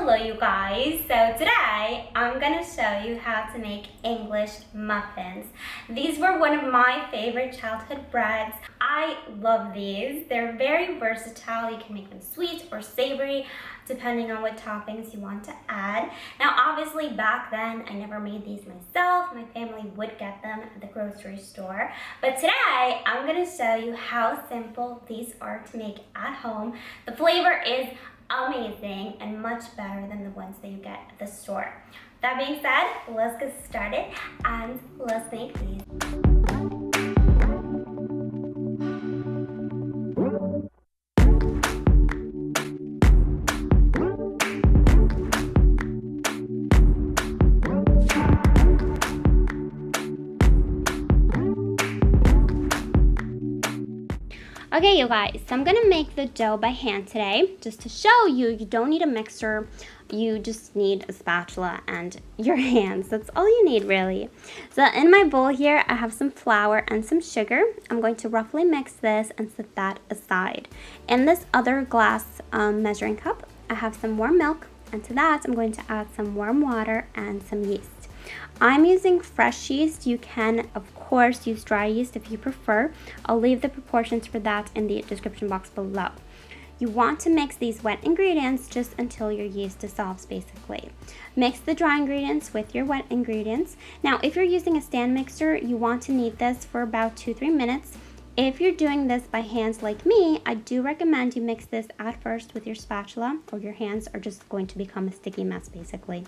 Hello you guys, so today I'm gonna show you how to make English muffins. These were one of my favorite childhood breads. I love these. They're very versatile. You can make them sweet or savory depending on what toppings you want to add. Now obviously back then I never made these myself. My family would get them at the grocery store. But today I'm gonna show you how simple these are to make at home. The flavor is amazing and much better than the ones that you get at the store. That being said, let's get started and let's make these. Okay, you guys, so I'm gonna make the dough by hand today. Just to show you, you don't need a mixer. You just need a spatula and your hands. That's all you need, really. So in my bowl here, I have some flour and some sugar. I'm going to roughly mix this and set that aside. In this other glass measuring cup, I have some warm milk. And to that, I'm going to add some warm water and some yeast. I'm using fresh yeast. You can, of course, use dry yeast if you prefer. I'll leave the proportions for that in the description box below. You want to mix these wet ingredients just until your yeast dissolves, basically. Mix the dry ingredients with your wet ingredients. Now, if you're using a stand mixer, you want to knead this for about 2-3 minutes. If you're doing this by hands like me, I do recommend you mix this at first with your spatula, or your hands are just going to become a sticky mess, basically.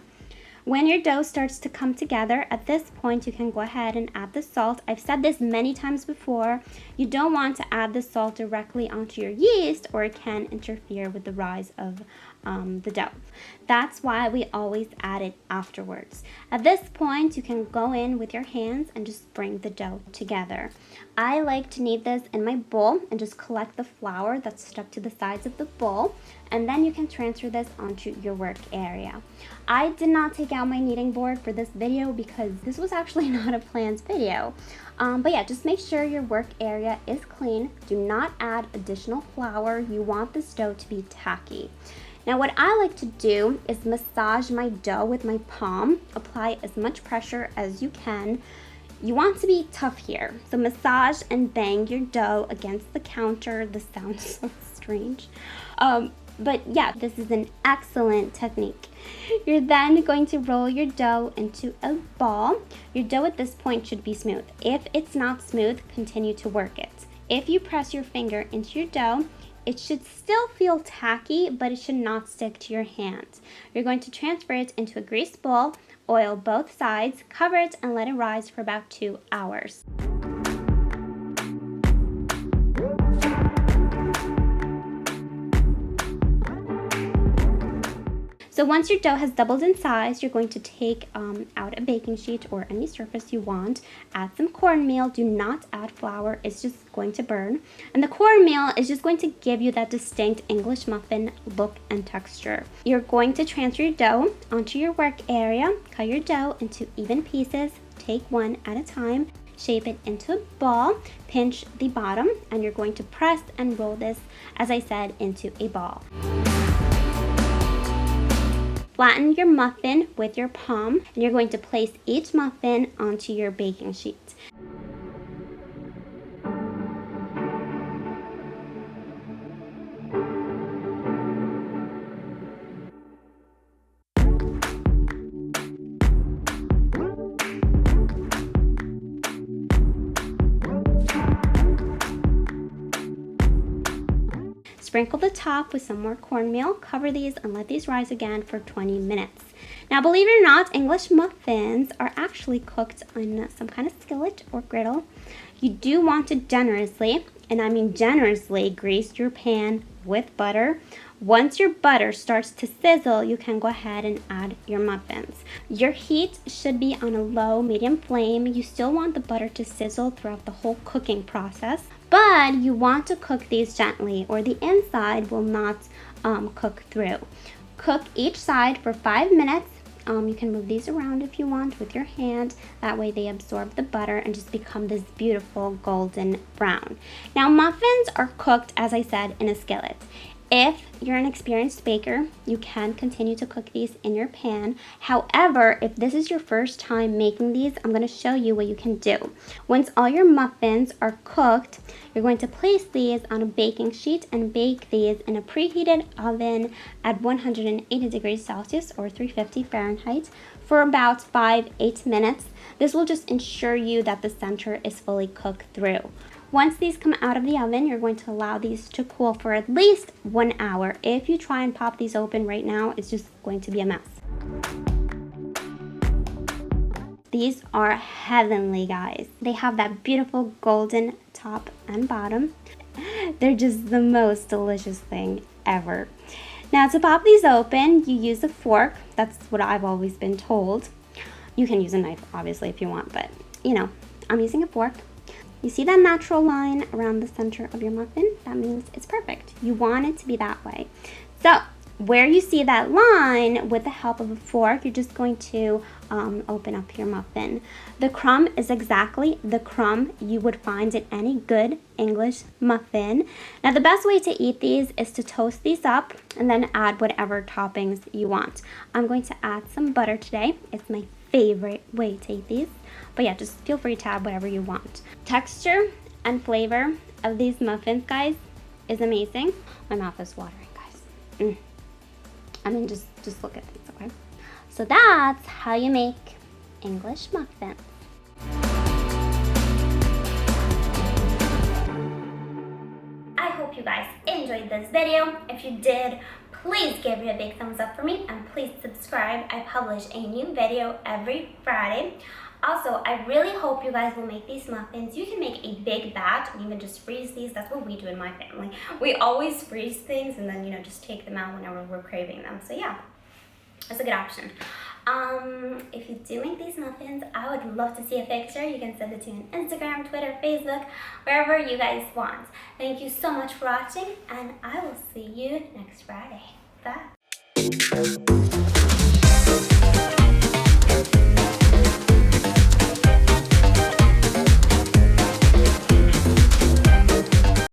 When your dough starts to come together, at this point you can go ahead and add the salt. I've said this many times before. You don't want to add the salt directly onto your yeast or it can interfere with the rise of the dough. That's why we always add it afterwards. At this point, you can go in with your hands and just bring the dough together. I like to knead this in my bowl and just collect the flour that's stuck to the sides of the bowl, and then you can transfer this onto your work area. I did not take out my kneading board for this video because this was actually not a planned video. But yeah, just make sure your work area is clean. Do not add additional flour. You want this dough to be tacky. Now what I like to do is massage my dough with my palm. Apply as much pressure as you can. You want to be tough here. So massage and bang your dough against the counter. This sounds so strange. But yeah, this is an excellent technique. You're then going to roll your dough into a ball. Your dough at this point should be smooth. If it's not smooth, continue to work it. If you press your finger into your dough, it should still feel tacky, but it should not stick to your hands. You're going to transfer it into a greased bowl, oil both sides, cover it, and let it rise for about 2 hours. So once your dough has doubled in size, you're going to take out a baking sheet or any surface you want. Add some cornmeal. Do not add flour. It's just going to burn. And the cornmeal is just going to give you that distinct English muffin look and texture. You're going to transfer your dough onto your work area. Cut your dough into even pieces. Take one at a time. Shape it into a ball. Pinch the bottom. And you're going to press and roll this, as I said, into a ball. Flatten your muffin with your palm, and you're going to place each muffin onto your baking sheet. Sprinkle the top with some more cornmeal, cover these, and let these rise again for 20 minutes. Now, believe it or not, English muffins are actually cooked on some kind of skillet or griddle. You do want to generously, and I mean generously, grease your pan with butter. Once your butter starts to sizzle, you can go ahead and add your muffins. Your heat should be on a low, medium flame. You still want the butter to sizzle throughout the whole cooking process, but you want to cook these gently or the inside will not cook through. Cook each side for 5 minutes. You can move these around if you want with your hand. That way they absorb the butter and just become this beautiful golden brown. Now muffins are cooked, as I said, in a skillet. If you're an experienced baker, you can continue to cook these in your pan. However, if this is your first time making these, I'm going to show you what you can do. Once all your muffins are cooked, you're going to place these on a baking sheet and bake these in a preheated oven at 180 degrees Celsius or 350 Fahrenheit for about 5-8 minutes. This will just ensure you that the center is fully cooked through. Once these come out of the oven, you're going to allow these to cool for at least 1 hour. If you try and pop these open right now, it's just going to be a mess. These are heavenly, guys. They have that beautiful golden top and bottom. They're just the most delicious thing ever. Now, to pop these open, you use a fork. That's what I've always been told. You can use a knife, obviously, if you want, but, you know, I'm using a fork. You see that natural line around the center of your muffin? That means it's perfect. You want it to be that way. So, where you see that line, with the help of a fork, you're just going to open up your muffin. The crumb is exactly the crumb you would find in any good English muffin. Now, the best way to eat these is to toast these up and then add whatever toppings you want. I'm going to add some butter today. It's my favorite way to eat these. But yeah, just feel free to add whatever you want. Texture and flavor of these muffins, guys, is amazing. My mouth is watering, guys. I mean, just look at these, okay? So that's how you make English muffins. I hope you guys enjoyed this video. If you did, please give it a big thumbs up for me and please subscribe. I publish a new video every Friday. Also, I really hope you guys will make these muffins. You can make a big batch and even just freeze these. That's what we do in my family. We always freeze things and then, you know, just take them out whenever we're craving them. So yeah, that's a good option. If you do make these muffins, I would love to see a picture. You can send it to me on Instagram, Twitter, Facebook, wherever you guys want. Thank you so much for watching, and I will see you next Friday. Bye.